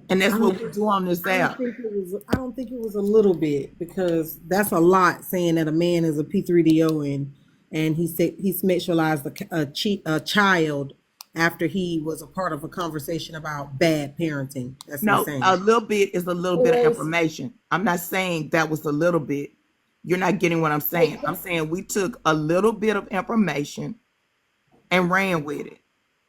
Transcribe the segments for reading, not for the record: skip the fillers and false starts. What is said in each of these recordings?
And I that's what don't, we do on this I don't app. think it was. I don't think it was a little bit because that's a lot saying that a man is a P3DO and he said he sexualized a child after he was a part of a conversation about bad parenting. That's No, a insane. little bit is a little bit of Was information. I'm not saying that was a little bit. You're not getting what I'm saying. I'm saying we took a little bit of information and ran with it.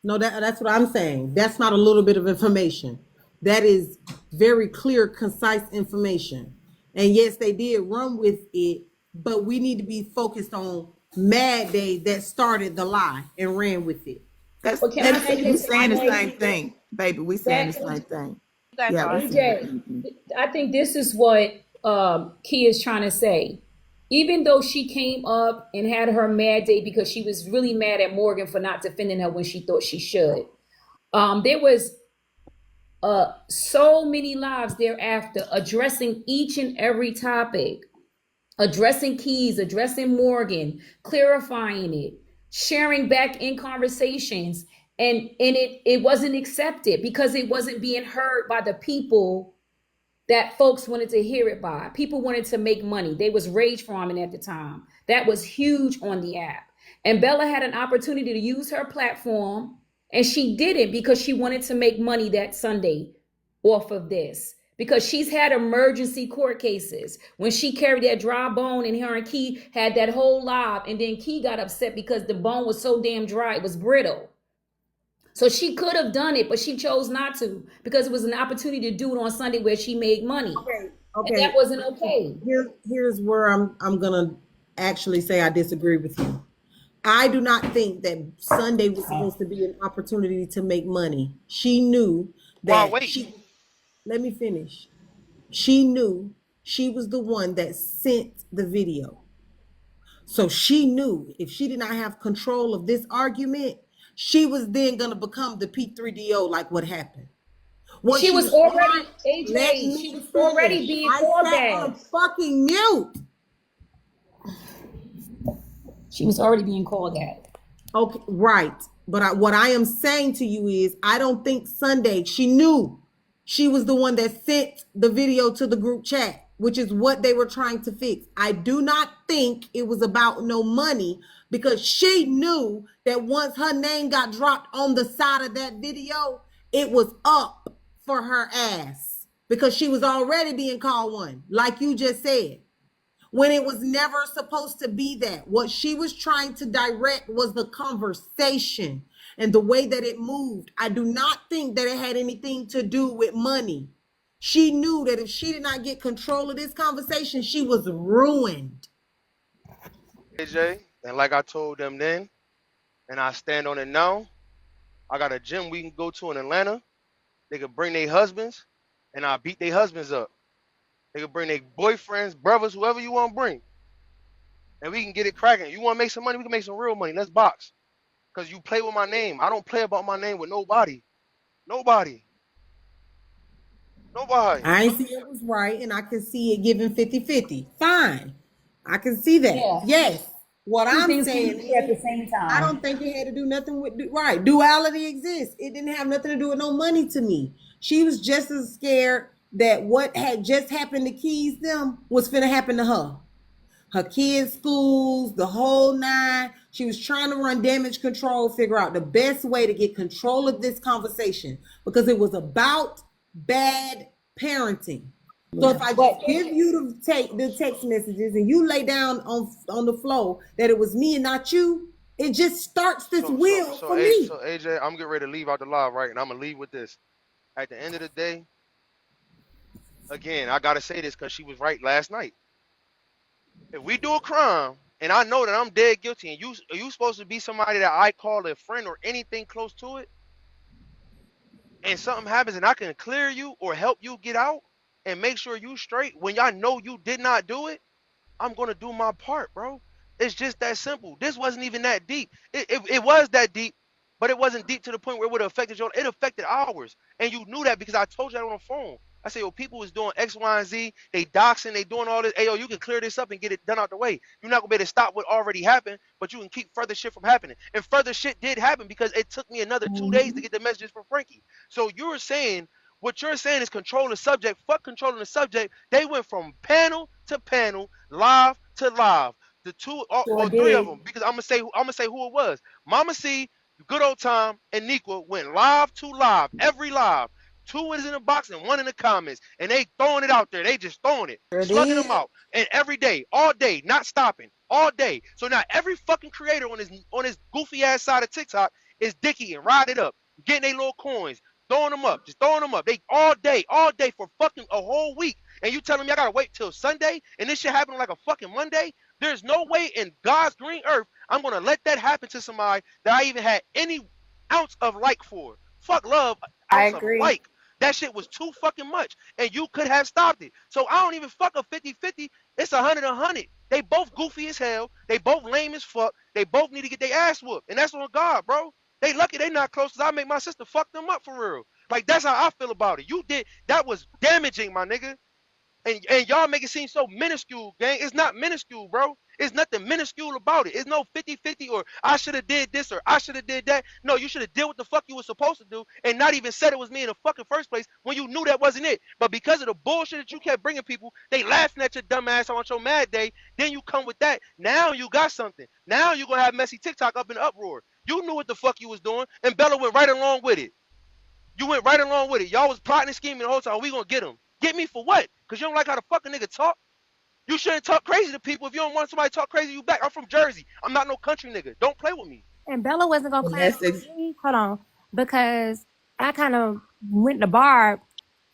No, that's what I'm saying. That's not a little bit of information. That is very clear, concise information. And yes, they did run with it, but we need to be focused on Mad Day that started the lie and ran with it. That's but can I that's say we this, saying the AJ? same thing, baby. We saying the That same thing. That's Yeah, we all. saying the AJ, same thing. I think this is what Key is trying to say. Even though she came up and had her mad day because she was really mad at Morgan for not defending her when she thought she should, there was so many lives thereafter addressing each and every topic, addressing Keys, addressing Morgan, clarifying it, sharing back in conversations, and it wasn't accepted because it wasn't being heard by the people that folks wanted to hear it by. People wanted to make money. They was rage farming at the time. That was huge on the app. And Bella had an opportunity to use her platform, and she didn't because she wanted to make money that Sunday off of this. Because she's had emergency court cases. When she carried that dry bone and her and Key had that whole live, and then Key got upset because the bone was so damn dry, it was brittle. So she could have done it, but she chose not to because it was an opportunity to do it on Sunday where she made money. Okay, And that okay. wasn't okay. Here's where I'm gonna actually say I disagree with you. I do not think that Sunday was supposed to be an opportunity to make money. She knew Well, that wait. she, let me finish. She knew she was the one that sent the video. So she knew if she did not have control of this argument, she was then going to become the P3DO like what happened. Once She she was was already, trying, let AJ, she me was already finish. being I called sat that. on fucking mute. She was already being called that. Okay, right. But what I am saying to you is, I don't think Sunday, she knew she was the one that sent the video to the group chat, which is what they were trying to fix. I do not think it was about no money because she knew that once her name got dropped on the side of that video, it was up for her ass because she was already being called one, like you just said, when it was never supposed to be that. What she was trying to direct was the conversation and the way that it moved. I do not think that it had anything to do with money. She knew that if she did not get control of this conversation, she was ruined. AJ, and like I told them then, and I stand on it now, I got a gym we can go to in Atlanta. They could bring their husbands, and I beat their husbands up. They could bring their boyfriends, brothers, whoever you want to bring, and we can get it cracking. You want to make some money? We can make some real money. Let's box. Cause you play with my name. I don't play about my name with nobody. Nobody. Nobody. I ain't see it was right, and I can see it giving 50-50. Fine. I can see that. Yeah. Yes. What Two I'm things can saying be at is, the same I time. don't think it had to do nothing with right. Duality exists. It didn't have nothing to do with no money to me. She was just as scared that what had just happened to Keys them was finna happen to her. Her kids' schools, the whole nine. She was trying to run damage control, figure out the best way to get control of this conversation because it was about bad parenting. So if I just But give you the text messages and you lay down on the floor that it was me and not you, it just starts this So so wheel so for A me. so AJ, I'm getting ready to leave out the live, right? And I'm gonna leave with this. At the end of the day, again, I gotta say this because she was right last night. If we do a crime and I know that I'm dead guilty and you supposed to be somebody that I call a friend or anything close to it, and something happens and I can clear you or help you get out and make sure you straight when y'all know you did not do it, I'm gonna do my part, bro. It's just that simple. This wasn't even that deep. It was that deep, but it wasn't deep to the point where it would have affected your. It affected ours, and you knew that because I told you that on the phone. I said, yo, people was doing X, Y, and Z. They doxing, they doing all this. Hey, yo, you can clear this up and get it done out the way. You're not gonna be able to stop what already happened, but you can keep further shit from happening. And further shit did happen because it took me another 2 days to get the messages from Frankie. So you were saying What you're saying is control the subject. Fuck controlling the subject. They went from panel to panel, live to live. The two, Sure well, three of did. them, because I'm gonna say who it was. Mama C, Good Old Time, and Niqua went live to live, every live. Two is in the box and one in the comments, and they throwing it out there. They just throwing it, Sure slugging did. them out, and every day, all day, not stopping, all day. So now every fucking creator on his goofy ass side of TikTok is dicky and ride it up, getting their little coins, throwing them up, just throwing them up. They all day for fucking a whole week. And you telling me I gotta wait till Sunday and this shit happening like a fucking Monday? There's no way in God's green earth I'm gonna let that happen to somebody that I even had any ounce of like for. Fuck love, I ounce of agree. like. That shit was too fucking much. And you could have stopped it. So I don't even fuck a 50-50. It's 100-100. They both goofy as hell. They both lame as fuck. They both need to get their ass whooped. And that's on God, bro. They lucky they not close because I make my sister fuck them up for real. Like that's how I feel about it. You did that was damaging, my nigga. And y'all make it seem so minuscule, gang. It's not minuscule, bro. It's nothing minuscule about it. It's no 50-50 or I should have did this or I should have did that. No, you should have did what the fuck you was supposed to do and not even said it was me in the fucking first place when you knew that wasn't it. But because of the bullshit that you kept bringing people, they laughing at your dumb ass on your mad day. Then you come with that. Now you got something. Now you gonna have messy TikTok up in the uproar. You knew what the fuck you was doing, and Bella went right along with it. You went right along with it. Y'all was plotting and scheming the whole time. We gonna get him. Get me for what? Cause you don't like how the fucking nigga talk. You shouldn't talk crazy to people if you don't want somebody to talk crazy to you back. I'm from Jersey. I'm not no country nigga. Don't play with me. And Bella wasn't gonna And clap that's for me. Hold on, because I kind of went to Barb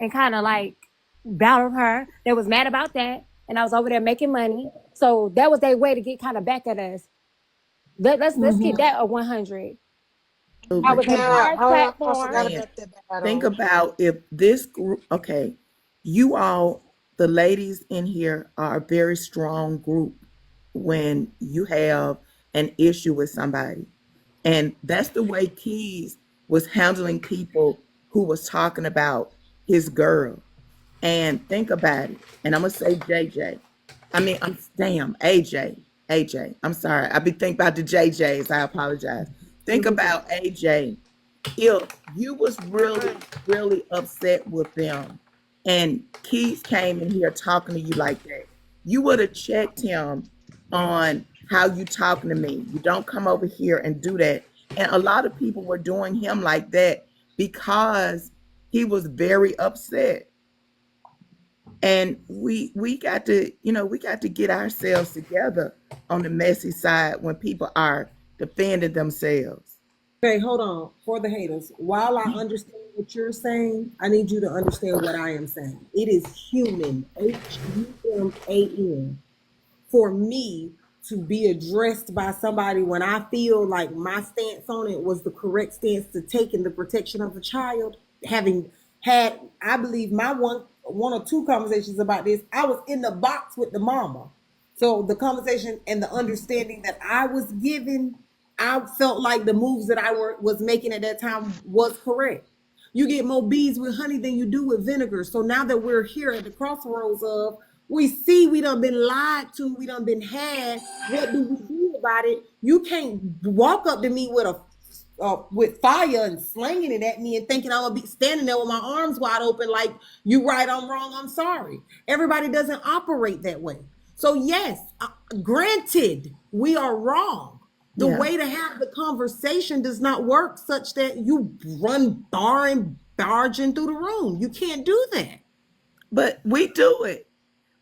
and kind of like battled her. They was mad about that, and I was over there making money. So that was their way to get kind of back at us. Let's keep that a 100. I absolutely. was in But Yeah, Barb's hold on. I platform. forgot man, about that think battle. about if this group, okay, you all, the ladies in here are a very strong group when you have an issue with somebody. And that's the way Keys was handling people who was talking about his girl. And think about it. And I'm gonna say JJ. I mean, I'm damn AJ. AJ. I'm sorry. I be thinking about the JJs. I apologize. Think about AJ. If you was Yeah, really, man. really upset with them, and Keith came in here talking to you like that, you would have checked him on how you talking to me. You don't come over here and do that. And a lot of people were doing him like that because he was very upset. And we got to, we got to get ourselves together on the messy side when people are defending themselves. Okay, hold on. For the haters, while I understand what you're saying, I need you to understand what I am saying. It is human, human, for me to be addressed by somebody when I feel like my stance on it was the correct stance to take in the protection of the child. Having had, I believe, my one or two conversations about this, I was in the box with the mama. So the conversation and the understanding that I was given, I felt like the moves that was making at that time was correct. You get more bees with honey than you do with vinegar. So now that we're here at the crossroads of, we see we done been lied to, we done been had. What do we do about it? You can't walk up to me with fire and slinging it at me and thinking I'm gonna be standing there with my arms wide open like you right, I'm wrong, I'm sorry. Everybody doesn't operate that way. So yes, granted, we are wrong. The Yeah. way to have the conversation does not work such that you run barging through the room. You can't do that. But we do it.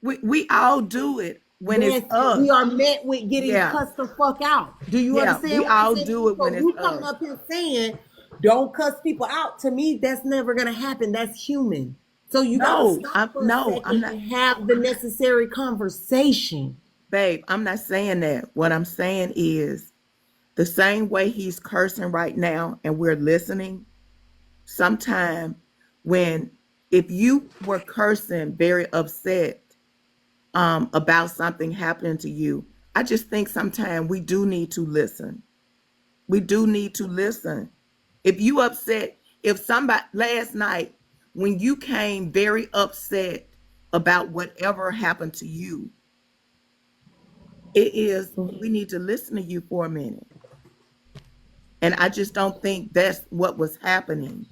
We all do it when it's Then we us. are met with getting Yeah. cussed the fuck out. Do you Yeah. understand We what I'm all saying to do you? it when So it's you coming us. up here saying, don't cuss people out. To me, that's never gonna happen. That's human. So you gotta No, stop I'm for a no, I'm second not, and have the necessary conversation. babe, I'm not saying that. What I'm saying is the same way he's cursing right now and we're listening, sometime when if you were cursing very upset about something happening to you, I just think sometimes we do need to listen. We do need to listen. If you upset, if somebody last night when you came very upset about whatever happened to you, it is we need to listen to you for a minute. And I just don't think that's what was happening.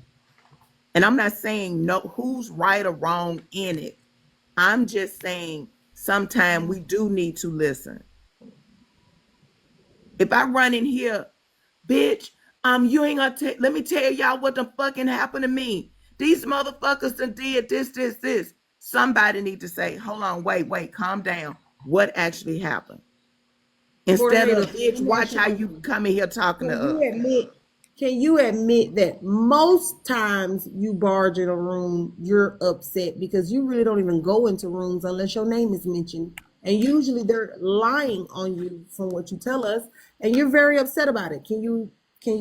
And I'm not saying no who's right or wrong in it. I'm just saying sometimes we do need to listen. If I run in here, bitch, you ain't gonna let me tell y'all what the fucking happened to me. These motherfuckers done did this. Somebody need to say, hold on, wait, calm down. What actually happened? Instead of, Coordinator, bitch, let me ask watch you a how you question. come in here talking to Can you us. admit, can you admit that most times you barge in a room, you're upset because you really don't even go into rooms unless your name is mentioned. And usually they're lying on you from what you tell us, and you're very upset about it. Can you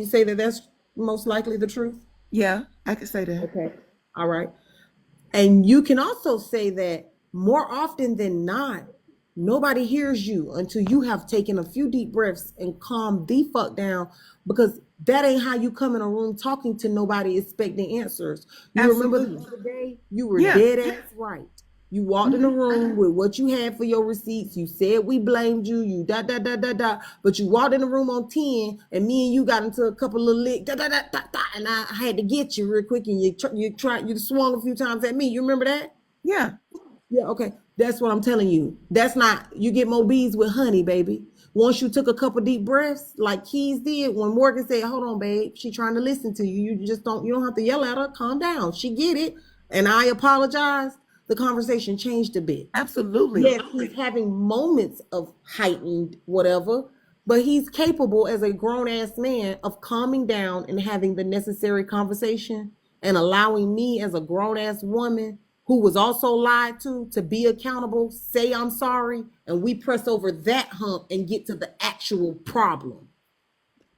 say that that's most likely the truth? Yeah, I can say that. Okay. All right. And you can also say that more often than not, nobody hears you until you have taken a few deep breaths and calmed the fuck down, because that ain't how you come in a room talking to nobody expecting answers. You remember the Absolutely. other day? You were Yeah. dead ass right. You walked in the Hmm. room with what you had for your receipts. You said we blamed you. You But you walked in the room on 10, and me and you got into a couple of lick and I had to get you real quick, and you swung a few times at me. You remember that? Yeah. Yeah, okay. That's what I'm telling you. That's not, you get more bees with honey, baby. Once you took a couple deep breaths, like Keys did, when Morgan said, hold on, babe, she trying to listen to you. You don't have to yell at her. Calm down. She get it. And I apologize. The conversation changed a bit. Absolutely. Yes, he's having moments of heightened whatever, but he's capable as a grown ass man of calming down and having the necessary conversation and allowing me as a grown ass woman who was also lied to be accountable, say I'm sorry, and we press over that hump and get to the actual problem.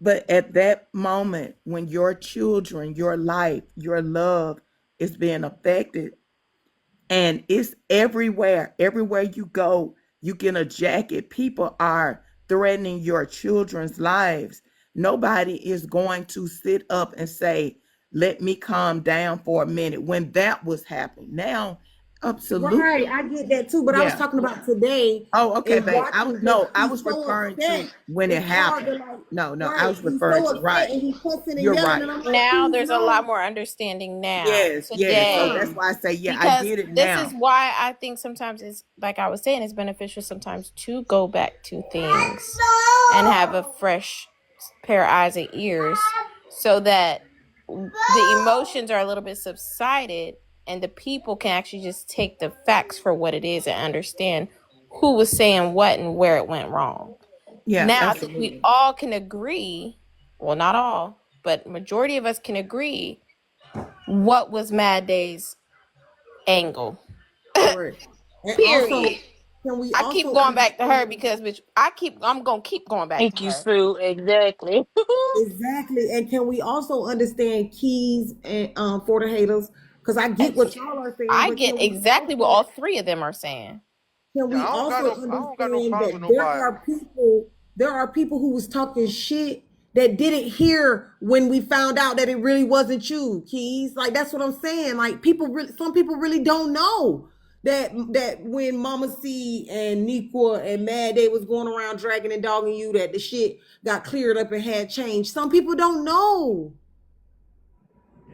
But at that moment, when your children, your life, your love is being affected, and it's everywhere you go, you get a jacket, people are threatening your children's lives. Nobody is going to sit up and say, let me calm down for a minute when that was happening. Now, Right, absolutely. I get that too, but I was Yeah. talking about today Oh, okay, and babe. watching No, because I he's was so referring to upset. when it It's hard to happened. like, No, I right? was He's referring so to upset right. and he's cussing and You're yelling, right. and I'm like, Now please there's a lot no. more understanding now, Yes. So today, that's Yeah. why I say, yeah, I because get it this is now. why I think sometimes it's like I was saying, it's beneficial sometimes to go back to things and have a fresh pair of eyes and ears so that the emotions are a little bit subsided and the people can actually just take the facts for what it is and understand who was saying what and where it went wrong. Yeah, Now I think we absolutely. all can agree, well, not all, but majority of us can agree what was Mad Day's angle. Correct. And Period. also, can we I keep also going back to her understand because bitch, I'm gonna keep going back to Thank you, her. Sue. Exactly. exactly? And can we also understand Keys and for the haters? Because I get what y'all are saying, I but get exactly what all three of them are saying. can Yeah, we also I don't got no understand problems with that there nobody. are people who was talking shit that didn't hear when we found out that it really wasn't you, Keys? Like that's what I'm saying. Like some people really don't know that when Mama C and Nikwa and Mad Day was going around dragging and dogging you, that the shit got cleared up and had changed. Some people don't know.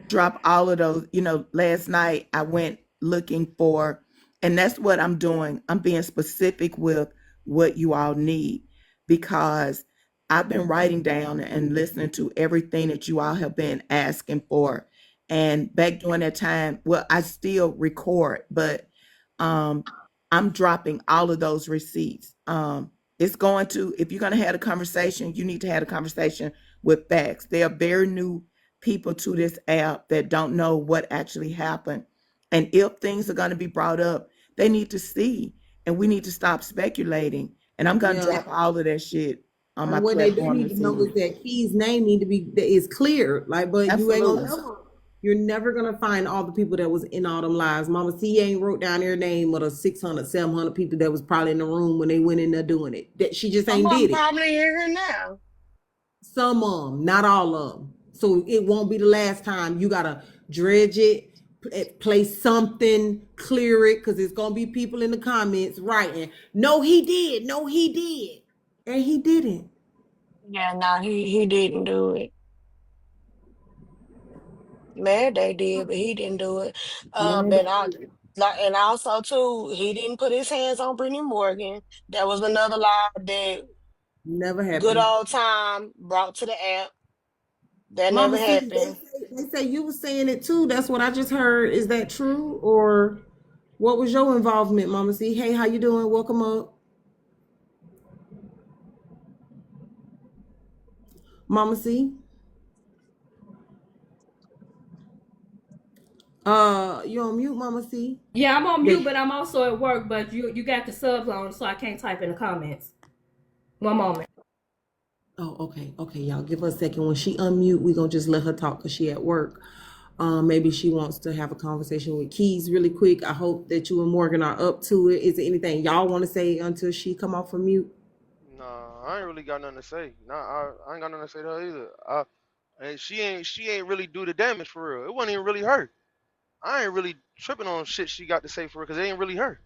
Drop all of those. Last night I went looking for, and that's what I'm doing. I'm being specific with what you all need because I've been writing down and listening to everything that you all have been asking for. And back during that time, well, I still record, but um, I'm dropping all of those receipts. It's going to, if you're going to have a conversation, you need to have a conversation with facts. They are very new people to this app that don't know what actually happened. And if things are going to be brought up, they need to see, and we need to stop speculating. And I'm going to Yeah. drop all of that shit on my And what they do platform need to this know is evening. that Key's name need to be that is clear. Like, but you ain't gonna Absolutely. you're never gonna find all the people that was in all them lives. Mama C ain't wrote down their name of the 600, 700 people that was probably in the room when they went in there doing it. That she just I'm ain't did it. probably here now. Some of them, not all of them. So it won't be the last time. You gotta dredge it, play something, clear it, because it's gonna be people in the comments writing, no, he did, no, he did. And he didn't. Yeah, no, he didn't do it. mad they did, but he didn't do it. Man, But I like, and also too, he didn't put his hands on Brittany Morgan. That was another lie that never good happened. old time brought to the app. That never Mama, see, happened. they say you were saying it too. That's what I just heard. Is that true, or what was your involvement, Mama? See, hey, how you doing? Welcome up, Mama. See, you on mute, Mama? See. Yeah, I'm on Yeah. mute, but I'm also at work. But you got the subs on, so I can't type in the comments. One moment. Oh, okay, okay, y'all. Give her a second. When she unmute, we gonna just let her talk because she at work. Maybe she wants to have a conversation with Keys really quick. I hope that you and Morgan are up to it. Is there anything y'all want to say until she come off from mute? Nah, I ain't really got nothing to say. Nah, I ain't got nothing to say to her either. And she ain't really do the damage for real. It wasn't even really her. I ain't really tripping on shit she got to say for her because it ain't really her.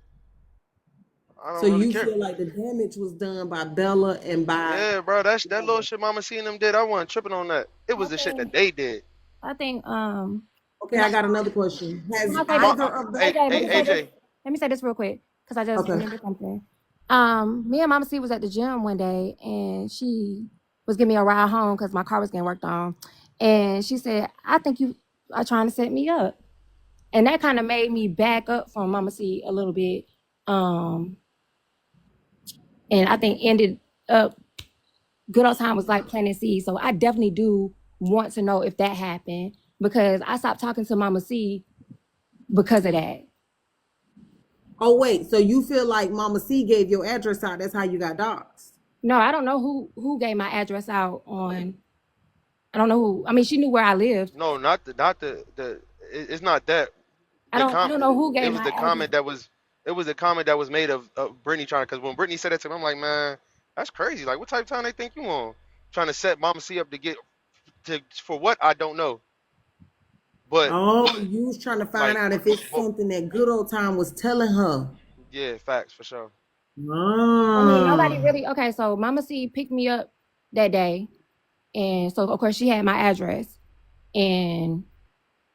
I So don't really you care. feel like the damage was done by Bella and by Yeah, bro, that little shit Mama C and them did. I wasn't tripping on that. It I was the shit that think they did. I think Okay, I got another question. can Has I say this? either of the Hey, AJ, let hey, me say this. AJ. Let me say this real quick because I just okay. remembered something. Me and Mama C was at the gym one day and she was giving me a ride home because my car was getting worked on. And she said, I think you are trying to set me up. And that kind of made me back up from Mama C a little bit. Um, and I think ended up good old time was like planting seeds. So I definitely do want to know if that happened because I stopped talking to Mama C because of that. Oh wait, so you feel like Mama C gave your address out? That's how you got dogs. No, I don't know who gave my address out on. I don't know who. I mean, she knew where I lived. No, not the. It's not that. The I don't comment. know who It gave was my the address. comment that was. It was the comment that was made of Brittany trying. Because when Brittany said that to me, I'm like, man, that's crazy. Like, what type of time they think you on? Trying to set Mama C up to get to for what I don't know. But Oh, you was trying to find like, out if it's but something that good old time was telling her. yeah, facts for sure. I mean, nobody Ah. really. Okay, so Mama C picked me up that day, and so of course she had my address, and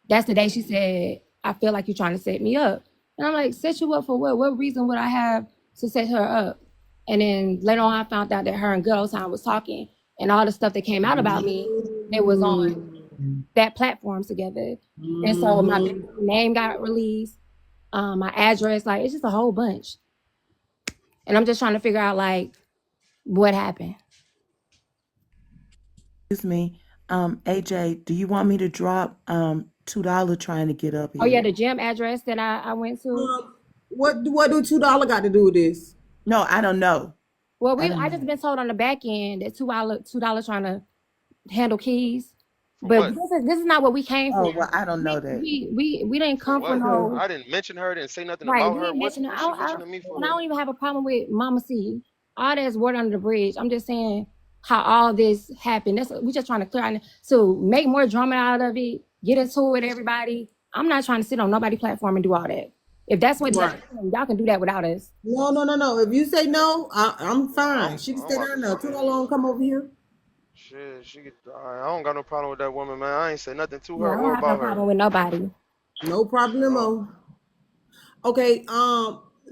that's the day she said, "I feel like you're trying to set me up," and I'm like, "Set you up for what? What reason would I have to set her up?" And then later on, I found out that her and Good Old Time was talking, and all the stuff that came out about me, they was on that platform together, and so my Mm-hmm. name got released, my address, like it's just a whole bunch, and I'm just trying to figure out like what happened. Excuse me. AJ, do you want me to drop $2 trying to get up Oh yeah, here? the gym address that I went to. What do $2 got to do with this? No, I don't know. Well, I don't I just know. been told on the back end that $2 trying to handle keys, For but what? this is not what we came for. Oh, well, I don't know that. We didn't For come for what? Okay. no I didn't mention her. Didn't say nothing right. about We her. didn't mention it. What's she mentioning me And I for? don't even have a problem with Mama C. All that's water under the bridge. I'm just saying how all this happened. That's we just trying to clear out to make more drama out of it. Get into it with everybody. I'm not trying to sit on nobody platform and do all that. If that's what Right. y'all can do that without us. No, no, no, no. If you say no, I'm Yeah, fine. She can I'm stay about to down there. say $2 come over here. shit. She get. I don't got no problem with that woman, man. I ain't say nothing to Yeah, her I don't or have no about her problem with nobody. No at all. problemo. Okay,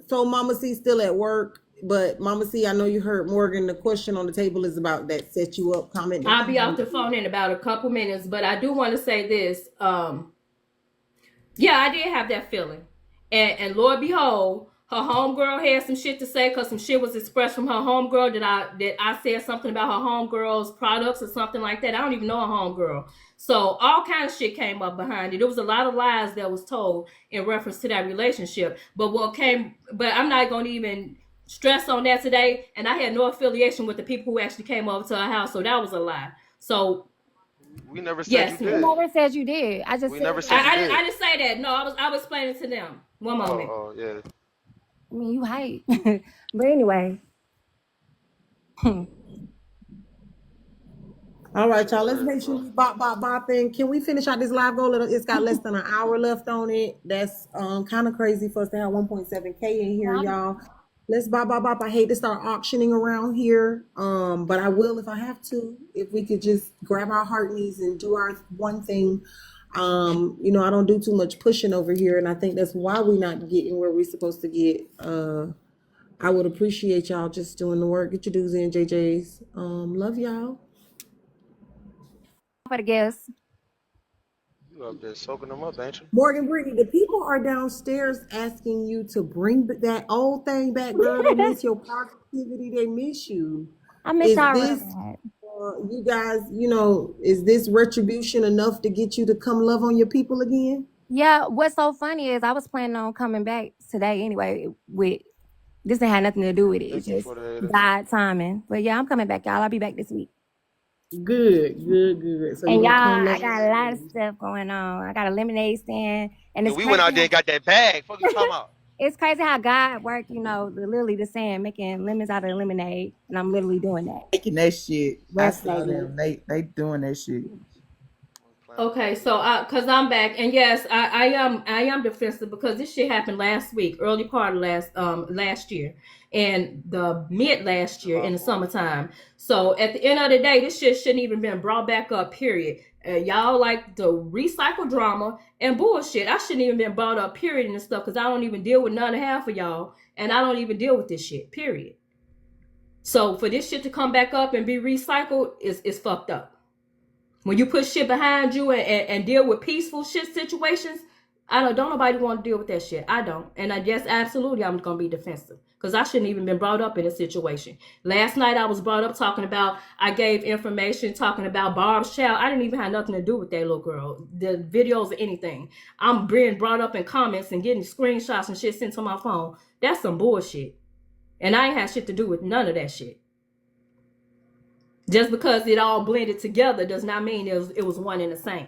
so Mama C still at work, but Mama C, I know you heard Morgan. The question on the table is about that set you up comment that I'll she be off made. the phone in about a couple minutes, but I do want to say this. Yeah, I did have that feeling. And Lord behold, her homegirl had some shit to say because some shit was expressed from her homegirl that I said something about her homegirl's products or something like that. I don't even know her homegirl. So all kind of shit came up behind it. There was a lot of lies that was told in reference to that relationship. But I'm not gonna even stress on that today. And I had no affiliation with the people who actually came over to her house. So that was a lie. So We never said you yes, I did. never said you did. I just We said never that. said you I did. didn't say that. No, I was explaining to them. One moment. Oh, yeah. I mean, you hype. But anyway, All right, Shit y'all. Let's weird, make sure bro. we bopping. Can we finish out this live goal? It's got less than an hour left on it. That's kind of crazy for us to have 1.7K in here, y'all. Let's bop. I hate to start auctioning around here, but I will if I have to. If we could just grab our heart knees and do our one thing, I don't do too much pushing over here, and I think that's why we're not getting where we're supposed to get. I would appreciate y'all just doing the work. Get your dues in, JJ's. Love y'all. For the guests. You up there soaking them up, ain't you? Morgan Brittany, the people are downstairs asking you to bring that old thing back, girl. They miss your positivity. They miss you. I miss Is y'all real this bad. you guys? Is this retribution enough to get you to come love on your people again? Yeah, what's so funny is I was planning on coming back today anyway. With this ain't had nothing to do with it. It's Thank you just for the hater. God timing. But yeah, I'm coming back, y'all. I'll be back this week. Good. So And you're y'all, gonna come I love got a lot of stuff going on. I got a lemonade stand, and Yeah, it's we went out there crazy. and got that bag. Fuck you talking about? It's crazy how God worked. Literally the saying, making lemons out of lemonade, and I'm literally doing that. Making that shit. I Rest saw baby. them. They doing that shit. Okay, so cause I'm back, and yes, I am defensive because this shit happened last week, early part of last year, and the mid last year July in the 4th. summertime. So at the end of the day, this shit shouldn't even been brought back up. Period. Y'all like the recycle drama and bullshit. I shouldn't even been brought up. Period and stuff because I don't even deal with none of half of y'all, and I don't even deal with this shit. Period. So for this shit to come back up and be recycled is fucked up. When you put shit behind you and deal with peaceful shit situations, don't nobody want to deal with that shit. I don't. And I guess absolutely I'm gonna be defensive. Because I shouldn't even been brought up in a situation. Last night I was brought up talking about I gave information talking about Barb's child. I didn't even have nothing to do with that little girl. The videos or anything. I'm being brought up in comments and getting screenshots and shit sent to my phone. That's some bullshit. And I ain't had shit to do with none of that shit. Just because it all blended together does not mean it was one and the same.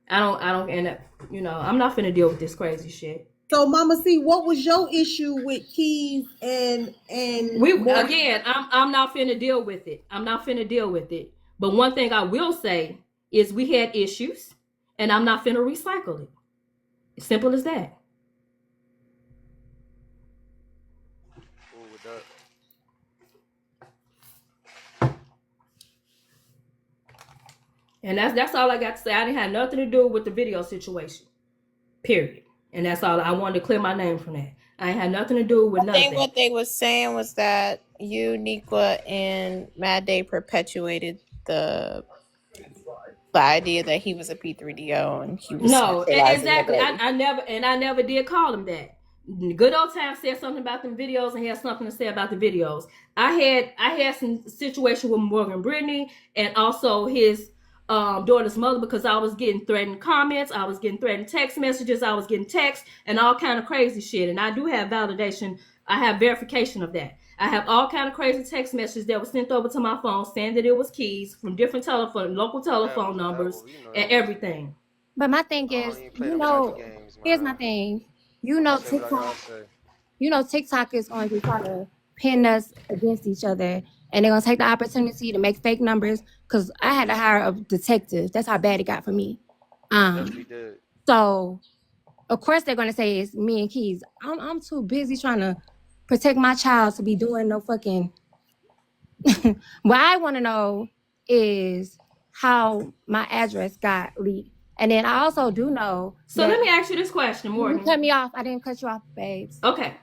I don't, and I'm not finna deal with this crazy shit. So, Mama C, what was your issue with Keys and Morgan? Again, I'm not finna deal with it. I'm not finna deal with it. But one thing I will say is we had issues, and I'm not finna recycle it. As simple as that. Cool with that. And that's all I got to say. I didn't have nothing to do with the video situation. Period. And that's all. I wanted to clear my name from that. I ain't had nothing to do with I none of think that. what they was saying was that you, Niqua, and Mad Day perpetuated the idea that he was a P3DO and he was No, sexualizing exactly. the baby. I never did call him that. Good old time said something about them videos and he had something to say about the videos. I had some situation with Morgan Brittany and also his daughter's mother because I was getting threatened comments, I was getting threatened text messages, I was getting texts and all kind of crazy shit. And I do have validation. I have verification of that. I have all kind of crazy text messages that were sent over to my phone saying that it was Keys from different local telephone numbers and everything. But my thing I don't is, even play them type of games, here's my man. thing. I say what I gotta TikTok. say. TikTok is going to try to pin us against each other, and they're going to take the opportunity to make fake numbers. Because I had to hire a detective. That's how bad it got for me. Definitely did. So of course they're going to say it's me and Keys. I'm too busy trying to protect my child to be doing no fucking. What I want to know is how my address got leaked. And then I also do know. So let me ask you this question, Morgan. You cut me off. I didn't cut you off, babes. Okay.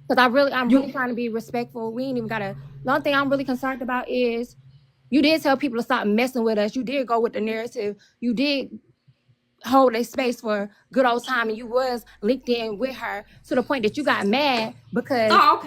Because I'm really trying to be respectful. We ain't even gotta. The only thing I'm really concerned about is you did tell people to stop messing with us. You did go with the narrative. You did hold a space for good old time, and you was linked in with her to the point that you got mad because. Oh,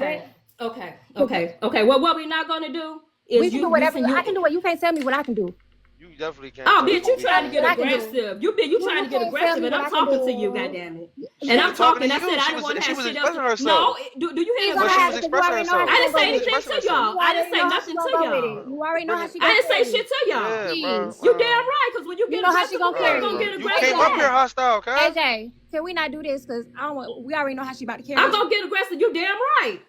okay. Well, what we're not gonna do is we can do whatever. I can do what you can't tell me what I can do. You definitely can't. Oh, bitch, you trying trying to get aggressive. You trying to get aggressive, and I'm talking to you, goddamn it. And I'm talking. I said I didn't want to have shit else. No, do you hear But me? she was expressing herself. I didn't say anything to y'all. I didn't say nothing to y'all. You already know how she. I didn't say shit to y'all. Yeah, You damn right, because when you get know how aggressive, she gonna carry gonna it. get You aggressive. came up here hostile, okay? AJ, can we not do this? Because I don't want. We already know how she about to carry. I'm gonna get aggressive. You damn right.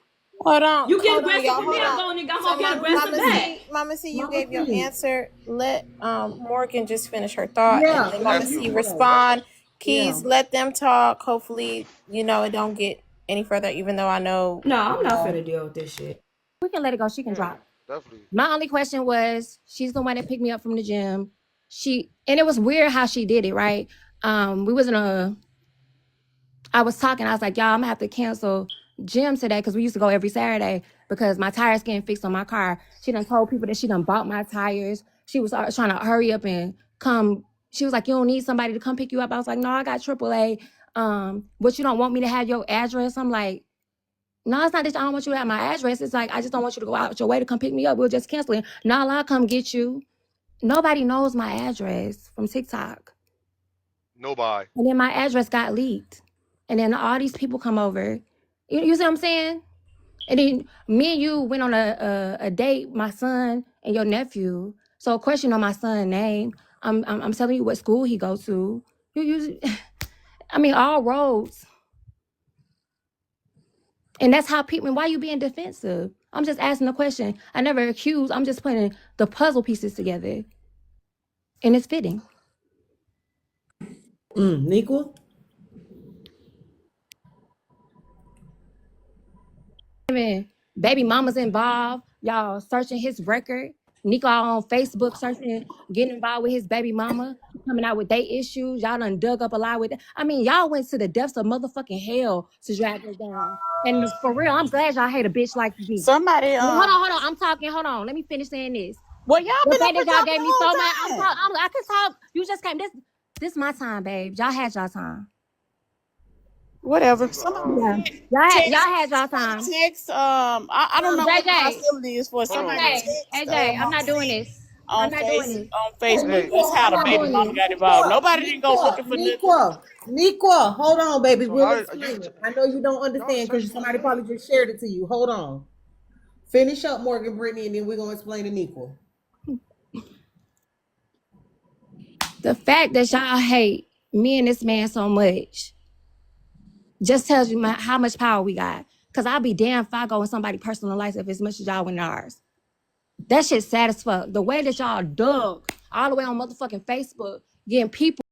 Hold on. You get hold on, aggressive y'all, with me, hold I'm on. gonna get aggressive back. Mama C, you gave your answer. Let Morgan just finish her thought, and then Mama C respond. Keys, let them talk. Hopefully, it don't get any further. Even though I know. No, I'm not finna deal with this shit. We can let it go. She can drop. Definitely. My only question was, she's the one that picked me up from the gym. and it was weird how she did it, right? We was in I was talking, I was like, y'all, I'm gonna have to cancel gym today because we used to go every Saturday because my tires getting fixed on my car. She done told people that she done bought my tires. She was trying to hurry up and come. She was like, you don't need somebody to come pick you up. I was like, no, I got AAA. But you don't want me to have your address? I'm like, no, it's not that I don't want you to have my address. It's like, I just don't want you to go out your way to come pick me up. We'll just cancel it. No, I'll come get you. Nobody knows my address from TikTok. Nobody. And then my address got leaked. And then all these people come over. You see what I'm saying? And then me and you went on a date, my son and your nephew. So of course you know my son's name. I'm telling you what school he goes to. I mean, all roads. And that's how people, why you being defensive? I'm just asking a question. I never accused. I'm just putting the puzzle pieces together. And it's fitting. Nikwa? Baby mama's involved. Y'all searching his record. Nico on Facebook searching, getting involved with his baby mama, coming out with their issues. Y'all done dug up a lot with it. I mean, y'all went to the depths of motherfucking hell to drag her down. And for real, I'm glad y'all hate a bitch like me. Somebody Hold on. I'm talking. Hold on. Let me finish saying this. Well, y'all The been up fact here that y'all talking gave the me so whole much, time. I can talk. You just came. This my time, babe. Y'all had y'all time. Whatever. Nigga, Yeah. Y'all had y'all time. Text. I don't know what the JJ. hostility is for. hold on, Somebody man. text I'm not doing this. I'm on not doing this. Facebook. Hey, That's how I'm the not baby doing mama this. got involved. Nobody didn't go looking for nothing. Nikwa, hold on, baby. so We'll how did you? explain it. I know you don't Y'all understand because searched my somebody name. probably just shared it to you. Hold on. Finish up, Morgan Brittany, and then we're gonna explain to Nikwa. The fact that y'all hate me and this man so much just tells you how much power we got. Cause I'll be damned if I go in somebody's personal life if as much as y'all went in ours. That shit's sad as fuck. The way that y'all dug all the way on motherfucking Facebook, getting people